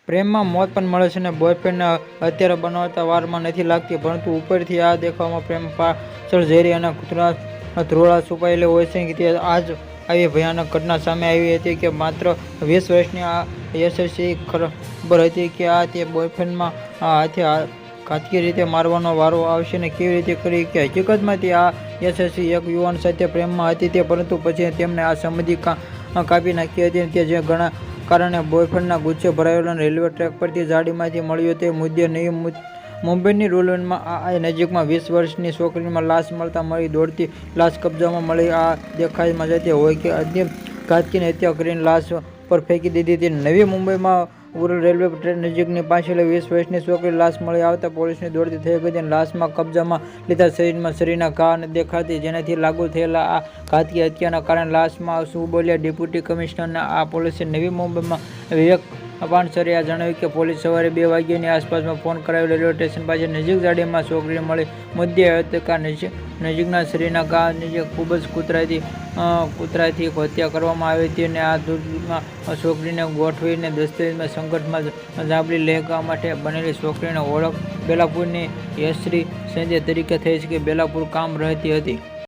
પ્રેમમાં મોત પણ મળે છે અને બોયફ્રેન્ડને હત્યારો બનાવતા વારમાં નથી લાગતી, પરંતુ ઉપરથી આ દેખાવમાં પ્રેમ પાછળ ઝેરી અને ધ્રોળા છુપાયેલા હોય છે. કે આજ આવી ભયાનક ઘટના સામે આવી હતી કે માત્ર 20 વર્ષની આ યશસ્વી ખબર હતી કે આ તે બોયફ્રેન્ડમાં હાથે ઘાતકી રીતે મારવાનો વારો આવશે અને કેવી રીતે કરી. કે હકીકતમાં તે આ યશસ્વી એક યુવાન સાથે પ્રેમમાં હતી તે, પરંતુ પછી તેમને આ સંબંધી કાપી નાખી હતી. તે જે ઘણા કારણે બોયફ્રેન્ડના ગુસ્સે ભરાયેલો રેલવે ટ્રેક પરથી ગાડીમાંથી મળ્યો તે મુદ્દે નવી મુંબઈની રૂરલમાં નજીકમાં 20 વર્ષની છોકરીની લાશ મળતા મળી દોડતી લાશ કબજામાં મળી. આ દેખાવમાં જતી હોય કે અંતિમ ઘાતકીની હત્યા કરીને લાશ પર ફેંકી દીધી હતી. નવી મુંબઈમાં ઉરલ રેલવે ટ્રેક નજીકની પાછળ 20 વર્ષની છોકરીની લાશ મળી આવતા પોલીસની દોડતી થઈ ગઈ હતી. લાશમાં કબજામાં લીધા શરીરના ઘા દેખાતી, જેનાથી લાગુ થયેલા આ ઘાતકી હત્યાના કારણે લાશમાં શું બોલ્યા ડેપ્યુટી કમિશનર આ પોલીસે નવી મુંબઈમાં વિવેક પાનસરેએ જણાવ્યું કે પોલીસ સવારે 2 વાગ્યાની આસપાસમાં ફોન કરાવ્યો. રેલવે સ્ટેશન પાસે નજીક ગાડીમાં છોકરી મળી. મુદ્દે હત્યા નજીકના શરીરના ઘા નીચે ખૂબ જ કૂતરાથી હત્યા કરવામાં આવી હતી અને આ દૂધમાં છોકરીને ગોઠવીને દસ્તાવેજમાં સંકટમાં જાબલી લહેકા માટે બનેલી છોકરીની ઓળખ બેલાપુરની યશ્રી સંજય તરીકે થઈ છે. કે બેલાપુર કામ રહેતી હતી.